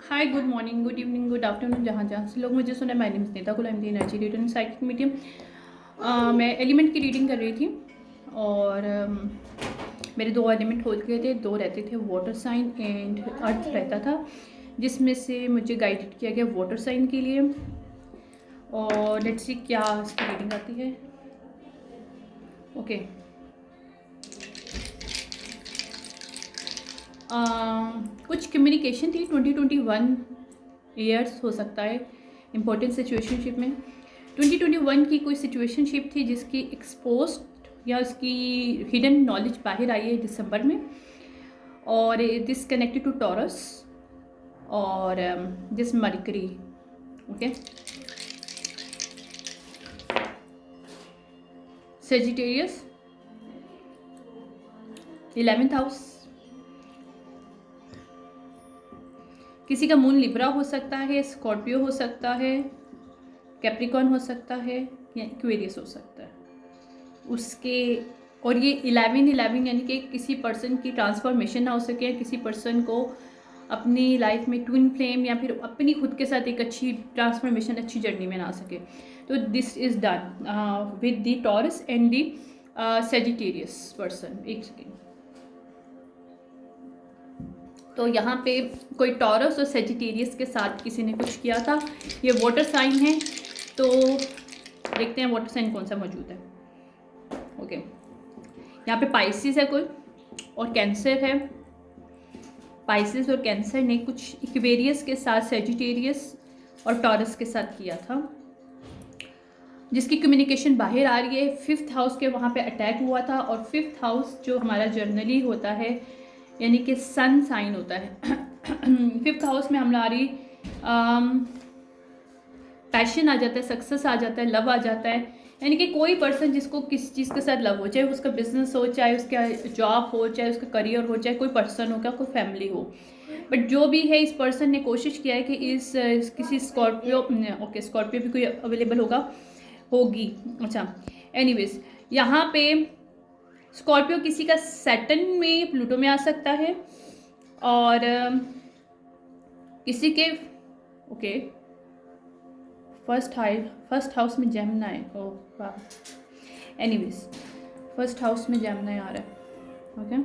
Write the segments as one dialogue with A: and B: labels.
A: हाय, good morning, good evening, good afternoon, जहाँ जहाँ से लोग मुझे सुने। माय नेम इज़ नीता कुल, I am the energy reader in psychic medium. मैं एलिमेंट की रीडिंग कर रही थी और मेरे दो एलिमेंट हो गए थे। दो रहते थे, वाटर साइन एंड अर्थ रहता था, जिसमें से मुझे गाइड किया गया वाटर साइन के लिए। और लेट्स सी क्या इसकी रीडिंग आती है। ओके, कुछ कम्युनिकेशन थी 2021 ईयर्स हो सकता है इम्पोर्टेंट सिचुएशनशिप में। 2021 की कोई सिचुएशनशिप थी जिसकी एक्सपोज या उसकी हिडन नॉलेज बाहर आई है दिसंबर में। और दिस कनेक्टेड टू टॉरस और this mercury. Okay, Sagittarius 11th house. किसी का मून लिब्रा हो सकता है, स्कॉर्पियो हो सकता है, कैप्रिकॉन हो सकता है या एक्वेरियस हो सकता है उसके। और ये 11 यानी कि किसी पर्सन की ट्रांसफॉर्मेशन ना हो सके, या किसी पर्सन को अपनी लाइफ में ट्विन फ्लेम या फिर अपनी खुद के साथ एक अच्छी ट्रांसफॉर्मेशन, अच्छी जर्नी में ना आ सके। तो this is done with the taurus and the Sagittarius person. एक सेकेंड। तो यहाँ पे कोई टॉरस और सेजिटेरियस के साथ किसी ने कुछ किया था। ये वाटर साइन है, तो देखते हैं वाटर साइन कौन सा मौजूद है। ओके, यहाँ पे पाइसिस है कोई और कैंसर है। पाइसिस और कैंसर ने कुछ इक्वेरियस के साथ, सेजिटेरियस और टॉरस के साथ किया था, जिसकी कम्युनिकेशन बाहर आ रही है। 5th हाउस के वहाँ पे अटैक हुआ था। और 5th हाउस जो हमारा जर्नली होता है, यानी कि सन साइन होता है। 5th हाउस में हमारी पैशन आ जाता है, सक्सेस आ जाता है, लव आ जाता है। यानी कि कोई पर्सन जिसको किस चीज़ के साथ लव हो, चाहे उसका बिजनेस हो, चाहे उसका जॉब हो, चाहे उसका करियर हो, चाहे कोई पर्सन हो, क्या कोई फैमिली हो, बट जो भी है, इस पर्सन ने कोशिश किया है कि इस किसी स्कॉर्पियो, ओके स्कॉर्पियो भी कोई अवेलेबल होगी। अच्छा, एनीवेज यहाँ पे स्कॉर्पियो किसी का सैटर्न में, प्लूटो में आ सकता है। और किसी के ओके फर्स्ट हाउस में जेमिनी है। ओह वाह। एनीवेज फर्स्ट हाउस में जेमिनी आ रहा है। ओके,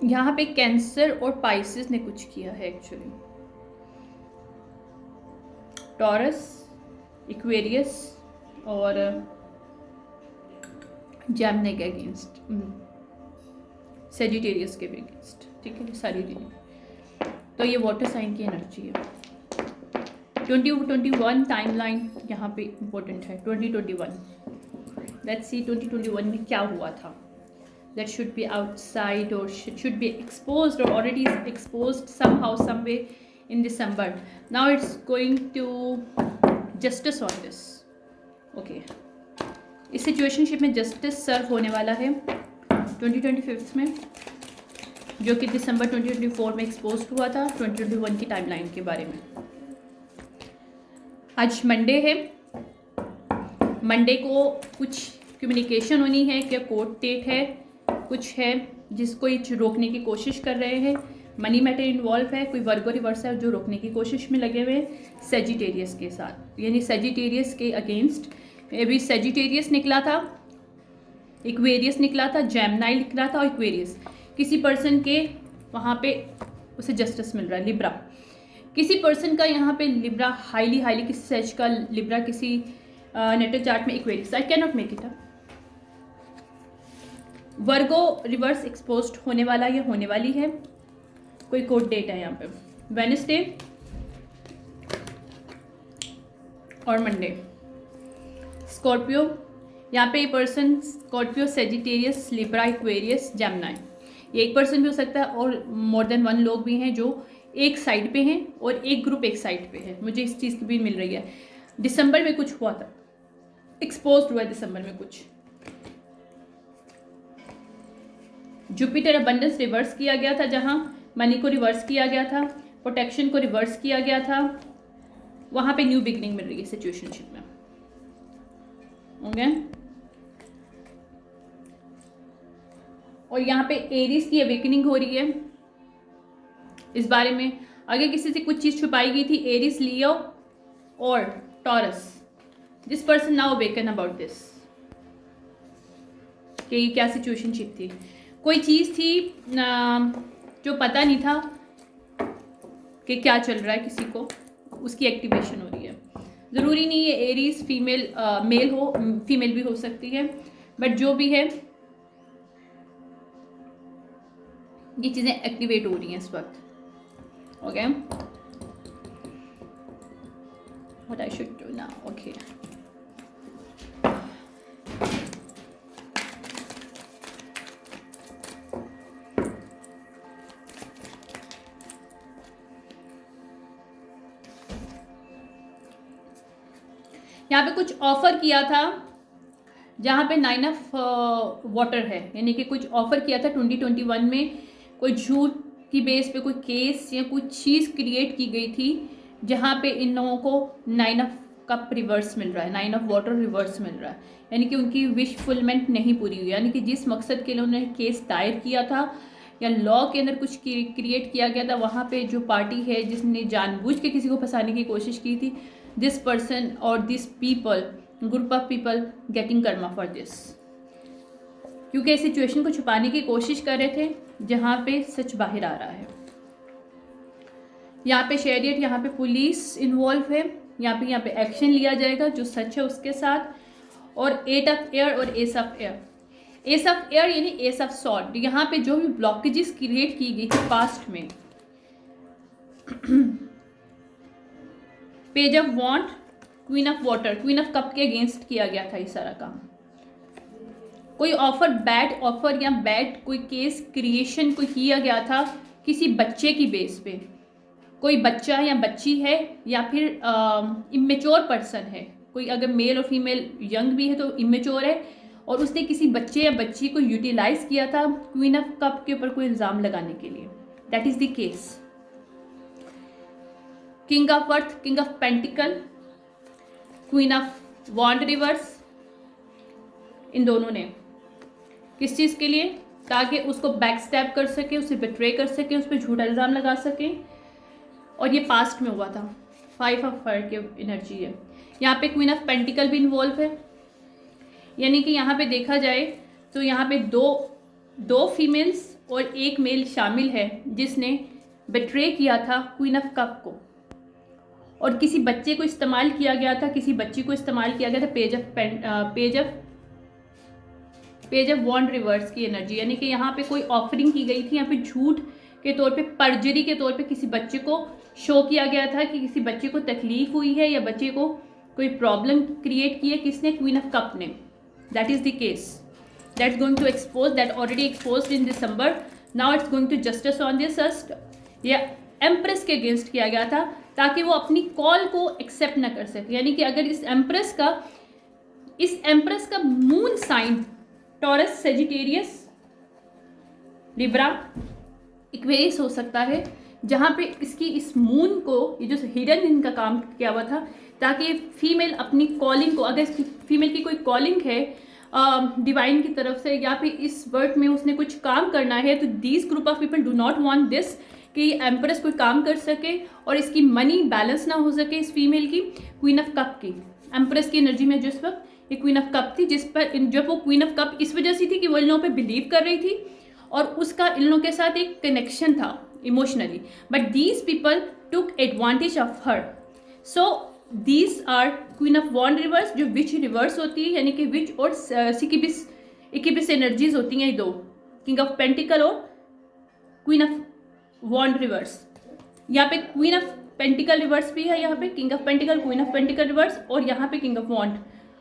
A: यहाँ पे कैंसर और पाइसिस ने कुछ किया है एक्चुअली। टॉरस, इक्वेरियस और जेमिनी के अगेंस्ट, सेजिटेरियस के भी अगेंस्ट। ठीक है, सारी रीडिंग। तो ये वाटर साइन की एनर्जी है। 2021 टाइमलाइन यहाँ पे इम्पोर्टेंट है। 2021, लेट्स सी 2021 में क्या हुआ था। That should be outside or should be exposed or already is exposed somehow, some way in December. Now it's going to justice on this. Okay, इस सिचुएशनशिप में जस्टिस सर्व होने वाला है 2025 में, जो कि दिसंबर 2024 में एक्सपोज हुआ था 2021 की टाइमलाइन के बारे में। आज मंडे है। मंडे को कुछ कम्युनिकेशन होनी है, क्या कोर्ट डेट है, कुछ है जिसको ये रोकने की कोशिश कर रहे हैं। मनी मैटर इन्वॉल्व है, कोई वर्गो रिवर्स है जो रोकने की कोशिश में लगे हुए हैं सेजिटेरियस के साथ, यानी सेजिटेरियस के अगेंस्ट। अभी सेजिटेरियस निकला था, इक्वेरियस निकला था, जेमिनी निकला था और इक्वेरियस। किसी पर्सन के वहाँ पे उसे जस्टिस मिल रहा है। लिब्रा, किसी पर्सन का यहाँ पे लिब्रा हाईली किसी सेज का लिब्रा, किसी नेटल चार्ट में Aquarius. I can not make it up. Virgo reverse exposed होने वाला या होने वाली है। कोई कोड डेट है यहाँ पे, वेडनेसडे और मंडे। स्कॉर्पियो, यहाँ पे ये person Scorpio, Sagittarius, Libra, Aquarius, Gemini. ये एक पर्सन भी हो सकता है और मोर देन वन लोग भी हैं जो एक साइड पे हैं और एक ग्रुप एक साइड पे है। मुझे इस चीज़ की भी मिल रही है। दिसंबर में कुछ हुआ था, एक्सपोज हुआ है दिसंबर में कुछ। जुपिटर अबंडेंस रिवर्स किया गया था, जहां मनी को रिवर्स किया गया था, प्रोटेक्शन को रिवर्स किया गया था। वहां पे न्यू बिगनिंग मिल रही है सिचुएशनशिप में। ओके, और यहाँ पे एरीज की अवेकनिंग हो रही है इस बारे में। अगर किसी से कुछ चीज़ छुपाई गई थी, एरीज, लियो और taurus, this person now awaken about this, कि ये क्या सिचुएशनशिप थी, कोई चीज़ थी जो पता नहीं था कि क्या चल रहा है किसी को, उसकी एक्टिवेशन हो रही है। ज़रूरी नहीं है एरीज फीमेल मेल हो, फीमेल भी हो सकती है, बट जो भी है ये चीज़ें एक्टिवेट हो रही हैं इस वक्त। Okay, what I should do now. Okay, यहाँ पे कुछ ऑफर किया था, जहाँ पे 9 ऑफ वाटर है, यानी कि कुछ ऑफर किया था 2021 में, कोई झूठ की बेस पे कोई केस या कुछ चीज़ क्रिएट की गई थी, जहाँ पे इन लोगों को 9 ऑफ कप रिवर्स मिल रहा है, 9 ऑफ वाटर रिवर्स मिल रहा है, यानी कि उनकी विश फुलमेंट नहीं पूरी हुई, यानी कि जिस मकसद के लिए उन्होंने केस दायर किया था या लॉ के अंदर कुछ क्रिएट किया गया था, वहाँ पे जो पार्टी है जिसने जानबूझ के किसी को फंसाने की कोशिश की थी, दिस पर्सन और this people, group of people getting Karma for this, क्योंकि इस सिचुएशन को छुपाने की कोशिश कर रहे थे जहाँ पे सच बाहर आ रहा है। यहाँ पे शैरियट, यहाँ पे पुलिस इन्वॉल्व है, यहाँ पे एक्शन लिया जाएगा जो सच है उसके साथ, और 8 ऑफ एयर और S of air. S of air यानी एस ऑफ सॉर्ड, यहाँ पे जो भी ब्लॉकेजेस क्रिएट की गई थी पास्ट में, page of wand, queen of water, queen of cup के अगेंस्ट किया गया था ये सारा काम। कोई ऑफर, बैड ऑफर या बैड कोई केस क्रिएशन कोई किया गया था किसी बच्चे की बेस पे, कोई बच्चा या बच्ची है या फिर इमेच्योर पर्सन है, कोई अगर मेल और फीमेल यंग भी है तो इमेच्योर है, और उसने किसी बच्चे या बच्ची को यूटिलाइज किया था क्वीन ऑफ कप के ऊपर कोई इल्ज़ाम लगाने के लिए। That is the case. King of earth, king of pentacle, queen of wand reverse, इन दोनों ने किस चीज़ के लिए, ताकि उसको बैक स्टैप कर सके, उसे बिट्रे कर सके, उस पर झूठा इल्ज़ाम लगा सके, और ये पास्ट में हुआ था। 5 ऑफ फायर की एनर्जी है। यहाँ पे क्वीन ऑफ पेंटिकल भी इन्वॉल्व है, यानी कि यहाँ पे देखा जाए तो यहाँ पे दो फीमेल्स और एक मेल शामिल है जिसने बिट्रे किया था क्वीन ऑफ कप को, और किसी बच्चे को इस्तेमाल किया गया था, किसी बच्ची को इस्तेमाल किया गया था पेज ऑफ वॉन्ड रिवर्स की एनर्जी, यानी कि यहाँ पे कोई ऑफरिंग की गई थी, यहाँ पे झूठ के तौर पे, परजरी के तौर पे किसी बच्चे को शो किया गया था कि किसी बच्चे को तकलीफ हुई है या बच्चे को कोई प्रॉब्लम क्रिएट की है, किसने, क्वीन ऑफ कप ने। That is the case that's going to expose, that already expose in December, now it's going to justice on this अस्ट। यह एम्प्रेस के अगेंस्ट किया गया था ताकि वो अपनी कॉल को एक्सेप्ट न कर सके, यानी कि अगर इस एम्प्रेस का moon sign Taurus, Sagittarius, Libra, Aquarius हो सकता है, जहाँ पे इसकी इस मून को, ये जो हिडन इनका काम किया हुआ था, ताकि फीमेल अपनी कॉलिंग को, अगर इसकी फीमेल की कोई कॉलिंग है डिवाइन की तरफ से, या फिर इस वर्ड में उसने कुछ काम करना है, तो these group of people do not want this कि एम्प्रेस कोई काम कर सके और इसकी मनी बैलेंस ना हो सके इस फीमेल की, क्वीन ऑफ कप की, एम्प्रेस की एनर्जी में जिस वक्त ये क्वीन ऑफ कप थी, जिस पर जब वो क्वीन ऑफ कप इस वजह से थी कि वो इन लोगों पे बिलीव कर रही थी और उसका इन लोगों के साथ एक कनेक्शन था emotionally, but these people took advantage of her. So these are queen of wand reverse, जो विच रिवर्स होती है, यानी कि विच और इक्विबिस एनर्जीज होती हैं, दो, किंग ऑफ पेंटिकल और क्वीन ऑफ वॉन्ड रिवर्स। यहाँ पे क्वीन ऑफ पेंटिकल रिवर्स भी है, यहाँ पे king of pentacle, queen of pentacle reverse, और यहाँ पे king of wand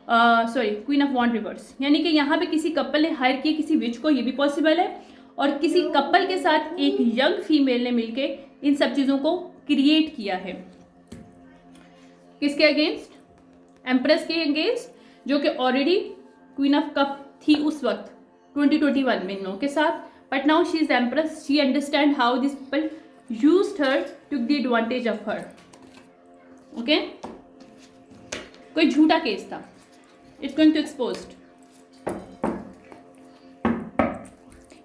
A: queen of wand reverse, यानी कि यहाँ पे किसी कपल ने हायर किया किसी विच को, ये भी पॉसिबल है, और किसी कपल के साथ एक यंग फीमेल ने मिलके इन सब चीज़ों को क्रिएट किया है। किसके अगेंस्ट? एम्प्रेस के अगेंस्ट, जो कि ऑलरेडी क्वीन ऑफ कप थी उस वक्त 2021 में इन लोगों के साथ, but now she is empress, she understand how this people used her, took the advantage of her. Okay, कोई झूठा केस था, इट्स गोइंग टू एक्सपोज्ड।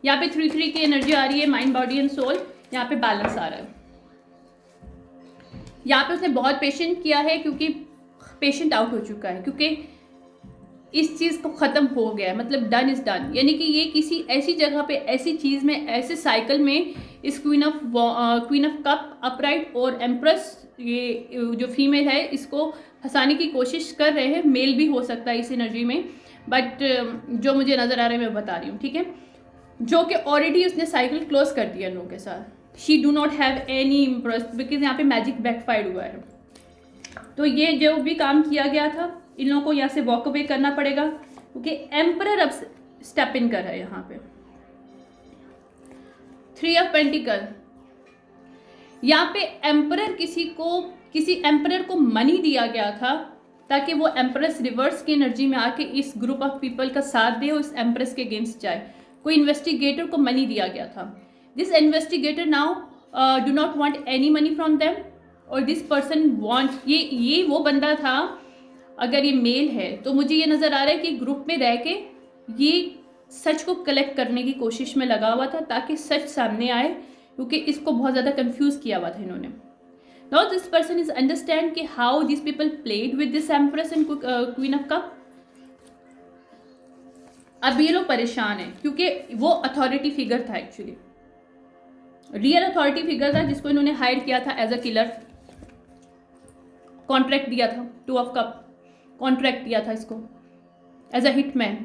A: यहाँ पे 3 की एनर्जी आ रही है, माइंड बॉडी एंड सोल, यहाँ पे बैलेंस आ रहा है। यहाँ पे उसने बहुत पेशेंट किया है क्योंकि पेशेंट आउट हो चुका है, क्योंकि इस चीज़ को ख़त्म हो गया है, मतलब डन इज़ डन। यानी कि ये किसी ऐसी जगह पे, ऐसी चीज़ में, ऐसे साइकिल में इस क्वीन ऑफ कप अपराइट और एम्प्रेस, ये जो फीमेल है, इसको फंसाने की कोशिश कर रहे हैं। मेल भी हो सकता है इस एनर्जी में, बट जो मुझे नज़र आ रहा है मैं बता रही हूँ, ठीक है। जो कि ऑलरेडी उसने साइकिल क्लोज कर दिया इन लोगों के साथ। She do not have any impress, because यहाँ पे मैजिक बैकफायर हुआ है। तो ये जो भी काम किया गया था, इन लोगों को यहाँ से वॉक अवे करना पड़ेगा, क्योंकि एम्परर अब स्टेप इन कर रहा है यहाँ पे। 3 ऑफ पेंटिकल, यहाँ पे एम्परर किसी एम्परर को मनी दिया गया था ताकि वो एम्प्रेस रिवर्स की एनर्जी में आके इस ग्रुप ऑफ पीपल का साथ दे और इस एम्प्रेस के अगेंस्ट जाए। कोई इन्वेस्टिगेटर को मनी दिया गया था। This investigator now do not want any money from them, और दिस पर्सन वांट, ये वो बंदा था, अगर ये मेल है तो मुझे ये नज़र आ रहा है कि ग्रुप में रह के ये सच को कलेक्ट करने की कोशिश में लगा हुआ था ताकि सच सामने आए, क्योंकि इसको बहुत ज़्यादा कंफ्यूज किया हुआ था इन्होंने। Now this person is understand कि how this people played with this empress and queen of cup. अब ये लोग परेशान हैं क्योंकि वो अथॉरिटी फिगर था, एक्चुअली रियल अथॉरिटी फिगर था, जिसको इन्होंने हायर किया था एज अ किलर। कॉन्ट्रैक्ट दिया था, 2 ऑफ कप कॉन्ट्रैक्ट दिया था इसको एज अ हिटमैन,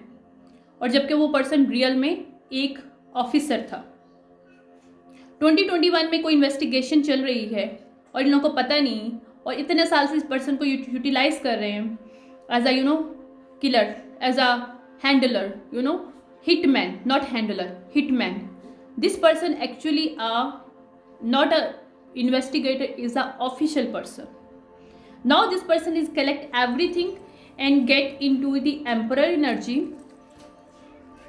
A: और जबकि वो पर्सन रियल में एक ऑफिसर था। 2021 में कोई इन्वेस्टिगेशन चल रही है और इन लोगों को पता नहीं, और इतने साल से इस पर्सन को यूटिलाइज कर रहे हैं as a killer, as a handler, hitman, not handler, hitman. This person actually not a investigator, is a official person. Now this person is collect everything and get into the emperor energy,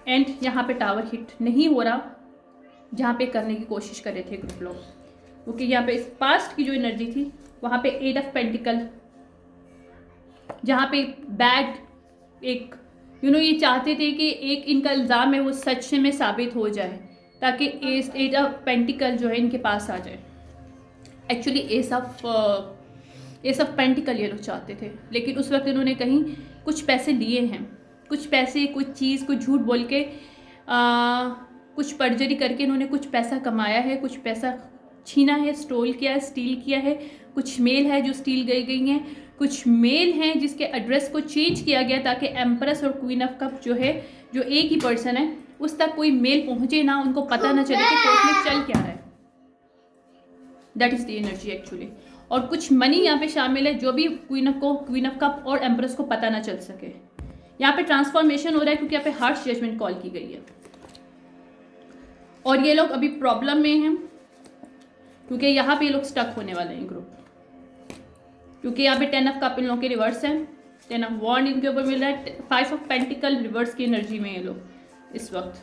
A: and यहाँ पे tower hit नहीं हो रहा जहाँ पे करने की कोशिश कर रहे थे ग्रुप लोग, क्योंकि यहाँ पे इस पास्ट की जो एनर्जी थी वहाँ पे 8 ऑफ पेंटिकल, जहाँ पे बैड एक ये चाहते थे कि एक इनका इल्ज़ाम है वो सच में साबित हो जाए ताकि 8 ऑफ पेंटिकल जो है इनके पास आ जाए। एक्चुअली एस ऑफ पेंटिकल ये लोग चाहते थे, लेकिन उस वक्त इन्होंने कहीं कुछ पैसे लिए हैं, कुछ पैसे, कुछ चीज़, कुछ झूठ बोल के, कुछ पर्जरी करके इन्होंने कुछ पैसा कमाया है, कुछ पैसा छीना है, स्टोल किया है, स्टील किया है। कुछ मेल है जो स्टील गई हैं, कुछ मेल हैं जिसके एड्रेस को चेंज किया गया ताकि एम्प्रेस और क्वीन ऑफ कप जो है, जो एक ही पर्सन है, उस तक कोई मेल पहुंचे ना, उनको पता ना चले कि कोर्ट में चल क्या है। That is the energy actually. और कुछ मनी यहाँ पे शामिल है जो भी क्वीन ऑफ कप और एम्प्रेस को पता ना चल सके। यहाँ पे ट्रांसफॉर्मेशन हो रहा है क्योंकि यहाँ पे हार्श जजमेंट कॉल की गई है, और ये लोग अभी प्रॉब्लम में हैं क्योंकि यहाँ पे ये लोग स्टक होने वाले हैं ग्रुप, क्योंकि यहाँ पे 10 ऑफ कप इन लोगों के रिवर्स है, 10 ऑफ वॉन्ड इनके ऊपर मिल रहा है, 5 ऑफ पेंटिकल रिवर्स की एनर्जी में ये लोग इस वक्त।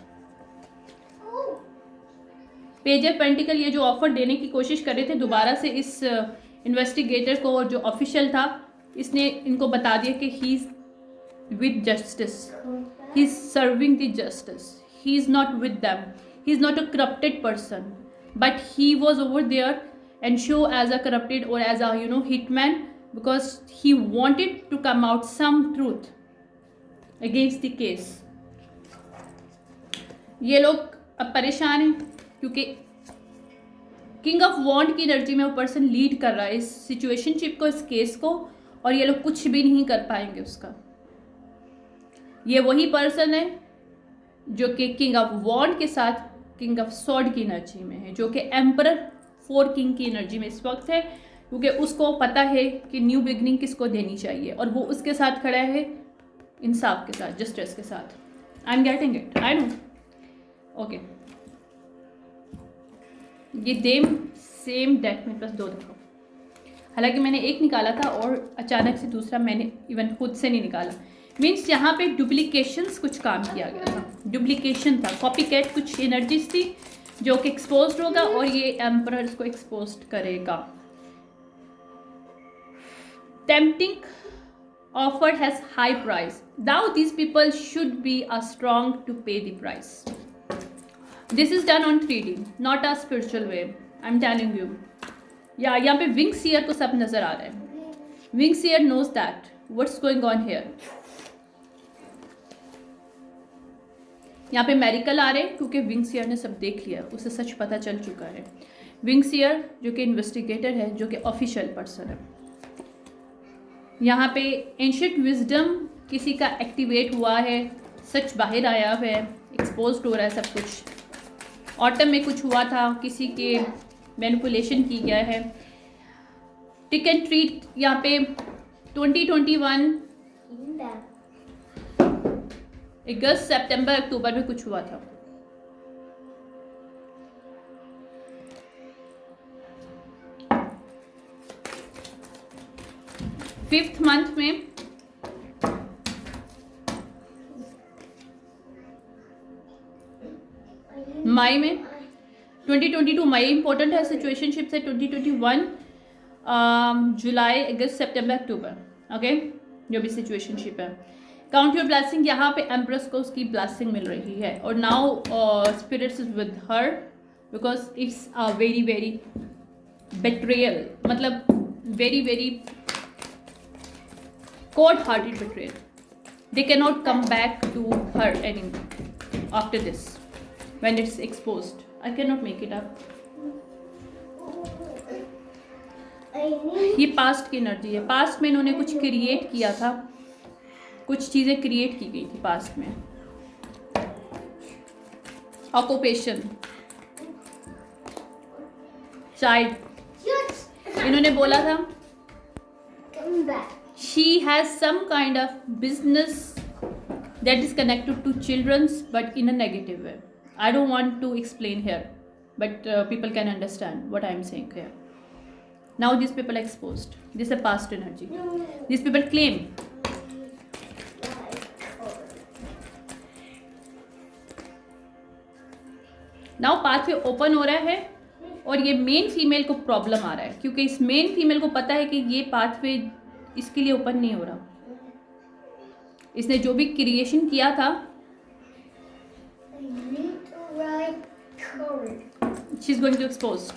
A: पेज ऑफ पेंटिकल ये जो ऑफर देने की कोशिश कर रहे थे दोबारा से इस इन्वेस्टिगेटर को, और जो ऑफिशियल था इसने इनको बता दिया कि he is with justice, he is serving the justice, he is not with them, he is not a corrupted person, but he was over there and show as a corrupted or as a hitman, because he wanted to come out some truth against the case. ये लोग अब परेशान हैं क्योंकि king of वॉन्ड की energy में वो person lead कर रहा है इस सिचुएशनशिप को, इस केस को, और ये लोग कुछ भी नहीं कर पाएंगे उसका। ये वही पर्सन है जो कि किंग ऑफ वॉन्ड के साथ किंग ऑफ सॉर्ड की एनर्जी में है, जो कि एम्परर 4 किंग की एनर्जी में इस वक्त है, क्योंकि उसको पता है कि न्यू बिगनिंग किसको देनी चाहिए, और वो उसके साथ खड़ा है इंसाफ के साथ, जस्टिस के साथ। I am getting it, I know, okay. ये सेम डेक मेरे पास 2 दफ़ा, हालांकि मैंने एक निकाला था और अचानक से दूसरा मैंने इवन खुद से नहीं निकाला। मीन्स यहाँ पे डुप्लीकेशंस कुछ काम किया गया था, डुप्लीकेशन था, कॉपी कैट कुछ एनर्जीज थी जो कि एक्सपोज्ड होगा, और ये एम्परर को एक्सपोज्ड करेगा। Tempting offer has high price, now these people should be a strong to pay the price. This is done on 3D, not a spiritual way, I am telling you. या यहाँ पे wing shear को सब नजर आ रहा है। Wing seer knows that what's going on here. यहाँ पे मेरिकल आ रहे हैं क्योंकि विंग सीयर ने सब देख लिया, उसे सच पता चल चुका है। विंग सीयर जो कि इन्वेस्टिगेटर है, जो कि ऑफिशियल पर्सन है। यहाँ पे एंशिएंट विजडम किसी का एक्टिवेट हुआ है, सच बाहर आया है, एक्सपोज हो रहा है सब कुछ। ऑटम में कुछ हुआ था, किसी के मैनिपुलेशन की गया है। टिक एंड ट्रीट यहाँ पे 2021 अगस्त, सितंबर, अक्टूबर में कुछ हुआ था। फिफ्थ मंथ में मई में 2022 मई इंपॉर्टेंट है, सिचुएशनशिप से 2021 जुलाई, अगस्त, सितंबर, अक्टूबर, ओके, जो भी सिचुएशनशिप है। काउंट योर ब्लेसिंग, यहाँ पे एम्प्रेस को उसकी ब्लेसिंग मिल रही है। और now spirits is with her because it's a very very betrayal, मतलब very very cold hearted betrayal. They cannot come back to her anymore after this when it's exposed. I cannot make it up. ये past की energy है। Past में इन्होंने कुछ create किया था, कुछ चीजें क्रिएट की गई थी पास्ट में। ऑक्यूपेशन, चाइल्ड, इन्होंने बोला था she has some kind of business that is connected to children's but in a negative way. I don't want to explain here, but people can understand what I am saying here. Now these people are exposed. This is a past energy. These people claim. Now pathway open हो रहा है और ये main female को problem आ रहा है क्योंकि इस मेन फीमेल को पता है कि ये पाथवे इसके लिए ओपन नहीं हो रहा। इसने जो भी क्रिएशन किया था, she is going to expose.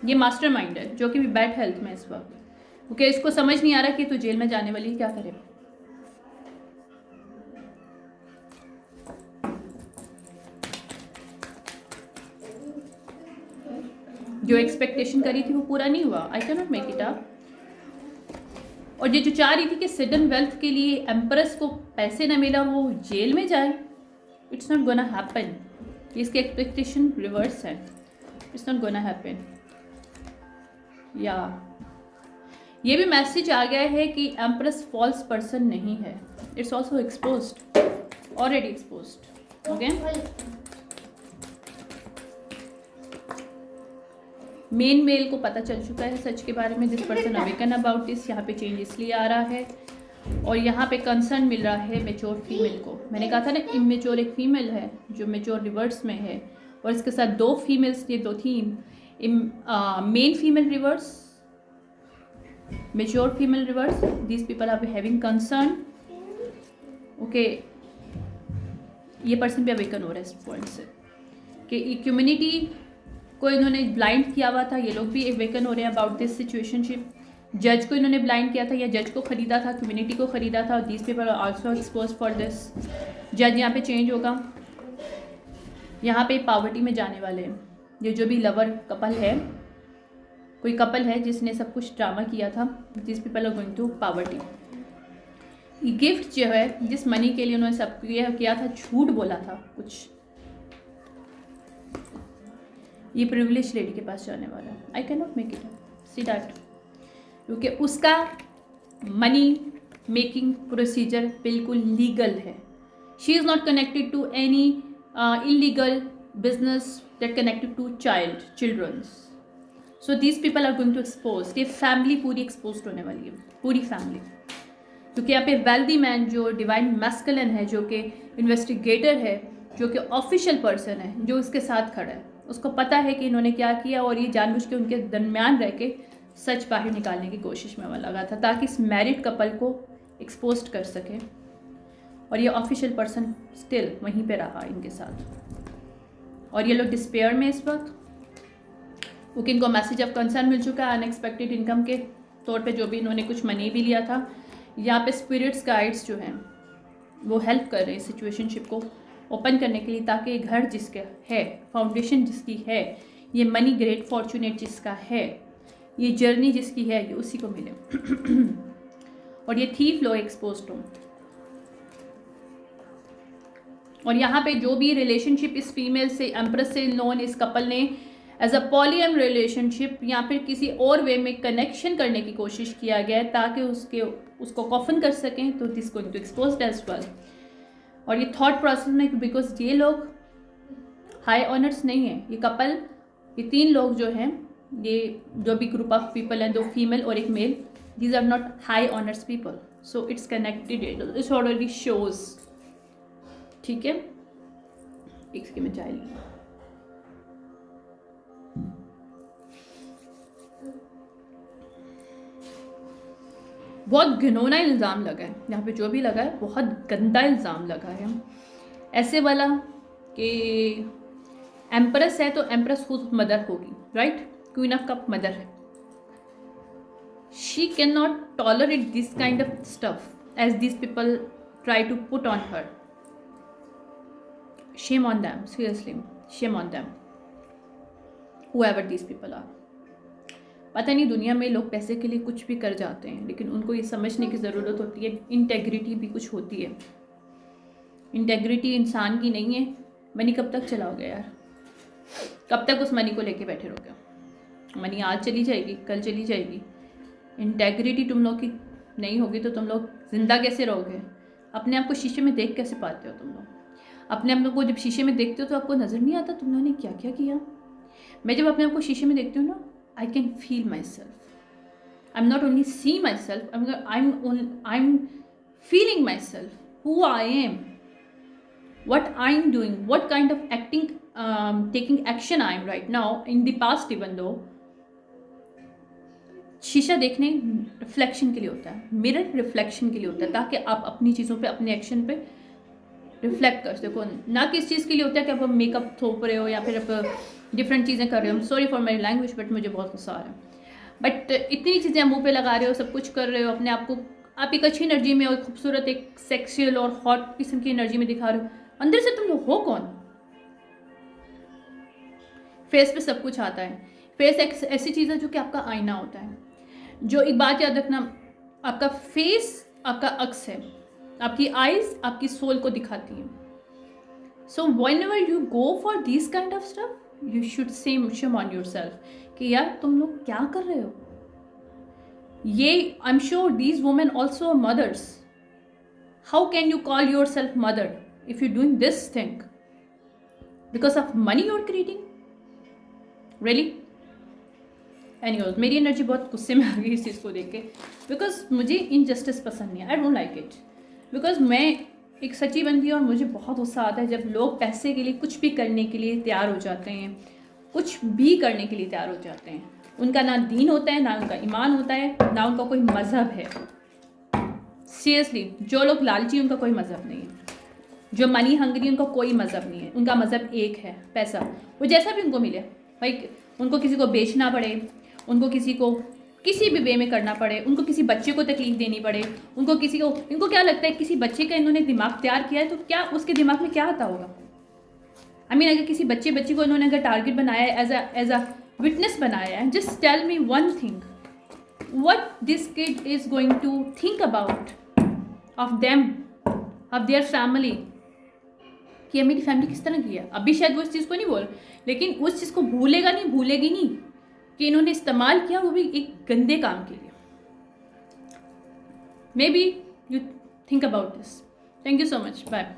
A: ये मास्टरमाइंड है जो कि बैड हेल्थ में इस वक्त, क्योंकि इसको समझ नहीं आ रहा कि तू जेल में जाने वाली क्या करे। जो एक्सपेक्टेशन करी थी वो पूरा नहीं हुआ। आई can not make it up. और ये जो चाह रही थी कि सडन वेल्थ के लिए एम्प्रेस को पैसे न मिला, वो जेल में जाए, इट्स नॉट गोना हैपन। इसके एक्सपेक्टेशन रिवर्स है, इट्स नॉट गोना हैपन। या ये भी मैसेज आ गया है कि एम्प्रेस फॉल्स पर्सन नहीं है। It's also exposed, already exposed, okay. Main male को पता चल चुका है सच के बारे में। This person awaken about this. यहाँ पे चेंज इसलिए आ रहा है और यहाँ पे कंसर्न मिल रहा है मेच्योर फीमेल को। मैंने कहा था ना, इमेच्योर एक फीमेल है जो मेच्योर रिवर्स में है और इसके साथ दो फीमेल्स, ये दो थी, main female reverse, mature female reverse. These people are having concern, okay. ये पर्सन भी अवेकन हो रहा है इस पॉइंट से कि कम्युनिटी को इन्होंने ब्लाइंड किया हुआ था। ये लोग भी अवेकन हो रहे हैं अबाउट दिस सिचुएशनशिप। जज को इन्होंने ब्लाइंड किया था या जज को खरीदा था, कम्युनिटी को खरीदा था। These people are also expose for this. जज यहाँ पे चेंज होगा। यहाँ पे पावर्टी में जाने वाले हैं। ये जो भी लवर कपल है, कोई कपल है जिसने सब कुछ ड्रामा किया था, this people are going to poverty. Gift जो है, जिस मनी के लिए उन्होंने सब किया था, झूठ बोला था कुछ, ये प्रिविलेज लेडी के पास जाने वाला है। I can not make it up, see that, क्योंकि उसका मनी मेकिंग प्रोसीजर बिल्कुल लीगल है। She is not connected to any illegal business that connected to childrens. So these people are going to expose. ये family पूरी expose होने वाली है, पूरी फैमिली, क्योंकि यहाँ पे वेल्दी मैन जो डिवाइन मैस्कुलिन है, जो कि इन्वेस्टिगेटर है, जो कि ऑफिशियल पर्सन है, जो उसके साथ खड़ा है, उसको पता है कि इन्होंने क्या किया और ये जानबूझ के उनके दरमियान रह के सच बाहर निकालने की कोशिश में वह लगा था ताकि इस मैरिड कपल को एक्सपोज कर सके और ये ऑफिशियल पर्सन स्टिल वहीं पे रहा इनके साथ। और ये लोग डिस्पेयर में इस वक्त, क्योंकि इनको मैसेज ऑफ कंसर्न मिल चुका है अनएक्सपेक्टेड इनकम के तौर पे, जो भी इन्होंने कुछ मनी भी लिया था। यहाँ पे स्पिरिट्स गाइड्स जो हैं वो हेल्प कर रहे हैं सिचुएशनशिप को ओपन करने के लिए, ताकि ये घर जिसके है, फाउंडेशन जिसकी है, ये मनी ग्रेट फॉर्चुनेट जिसका है, ये जर्नी जिसकी है, ये उसी को मिले। और ये थीफ लो एक्सपोज्ड हो। और यहाँ पे जो भी रिलेशनशिप इस फीमेल से, एम्प्रेस से नोन इस कपल ने एज अ पॉलीएम रिलेशनशिप या फिर किसी और वे में कनेक्शन करने की कोशिश किया गया है ताकि उसको कॉफन कर सकें, तो this going to exposed as well. और ये थॉट प्रोसेस में, बिकॉज ये लोग हाई ऑनर्स नहीं है, ये कपल, ये 3 लोग जो हैं, ये जो भी ग्रुप ऑफ पीपल हैं, 2 फीमेल और 1 male, these are not high honours people, so it's connected, it's already shows. ठीक है, एक सेकेंड में चाय ली। बहुत घिनौना इल्ज़ाम लगा है यहाँ पे, जो भी लगा है बहुत गंदा इल्ज़ाम लगा है ऐसे वाला कि एम्प्रेस है तो एम्प्रेस खुद मदर होगी, right? Queen of cup mother है। She can not tolerate this kind of stuff as this people try to put on her. Shame on them, seriously shame on them, whoever these people are। पता नहीं दुनिया में लोग पैसे के लिए कुछ भी कर जाते हैं, लेकिन उनको ये समझने की ज़रूरत होती है इंटेग्रिटी भी कुछ होती है। इंटेग्रिटी इंसान की नहीं है। मनी कब तक चलाओगे यार? कब तक उस मनी को लेके बैठे रहोगे? मनी आज चली जाएगी, कल चली जाएगी। इंटेग्रिटी तुम लोग की नहीं होगी तो तुम लोग जिंदा कैसे रहोगे? अपने आप को शीशे में देख कैसे पाते हो तुम लोग? अपने आप को जब शीशे में देखते हो तो आपको नज़र नहीं आता तुम लोगों ने क्या क्या किया? मैं जब अपने आप को शीशे में देखती हूँ ना, I can feel myself. I'm not only seeing myself, I'm feeling myself, who I am, what I'm doing, what kind of acting, taking action I am right now, in the past even though। शीशा देखने reflection के लिए होता है, mirror reflection के लिए होता है, ताकि आप अपनी चीज़ों पे, अपने एक्शन पे रिफ्लेक्ट कर सको, ना कि इस चीज़ के लिए होता है कि आप मेकअप थोप रहे हो या फिर आप डिफरेंट चीज़ें कर रहे हो। Sorry for my language, but मुझे बहुत गुस्सा आ रहा है। बट इतनी चीज़ें मुंह पे लगा रहे हो, सब कुछ कर रहे हो, अपने आप को आप एक अच्छी एनर्जी में और खूबसूरत एक सेक्सुअल और हॉट किस्म की एनर्जी में दिखा रहे हो, अंदर से तुम लोग हो कौन? फेस पे सब कुछ आता है। फेस एक ऐसी चीज़ है जो कि आपका आईना होता है। जो एक बात याद रखना, आपका फेस आपका अक्स है, आपकी आईज आपकी सोल को दिखाती है। So whenever you go for this kind of stuff, you should shame on yourself कि यार तुम लोग क्या कर रहे हो? ये I'm sure these women also are mothers. How can you call yourself mother if you're doing this thing because of money you're creating? Really? Anyways, मेरी एनर्जी बहुत गुस्से में आ गई इस चीज़ को देख के, बिकॉज मुझे इनजस्टिस पसंद नहीं है। I don't like it, because मैं एक सच्ची बंदी और मुझे बहुत गुस्सा आता है जब लोग पैसे के लिए कुछ भी करने के लिए तैयार हो जाते हैं, कुछ भी करने के लिए तैयार हो जाते हैं। उनका ना दीन होता है, ना उनका ईमान होता है, ना उनका कोई मज़हब है। सीरियसली, जो लोग लालची उनका कोई मज़हब नहीं है, जो मनी हंगरी उनका कोई मज़हब नहीं है। उनका मज़हब एक है, पैसा। वो जैसा भी उनको मिले, भाई उनको किसी को बेचना पड़े, उनको किसी को किसी भी वे में करना पड़े, उनको किसी बच्चे को तकलीफ देनी पड़े, उनको किसी को, इनको क्या लगता है किसी बच्चे का इन्होंने दिमाग तैयार किया है तो क्या उसके दिमाग में क्या आता होगा? आई मीन अगर किसी बच्ची को इन्होंने अगर टारगेट बनाया है, एज अ विटनेस बनाया है, just tell me one thing, what this kid is going to think about of them, of their family, कि मेरी फैमिली किस तरह की है। अभी शायद वो इस चीज़ को नहीं बोल, लेकिन उस चीज़ को भूलेगी नहीं कि इन्होंने इस्तेमाल किया, वो भी एक गंदे काम के लिए। Maybe you think about this. Thank you so much, bye.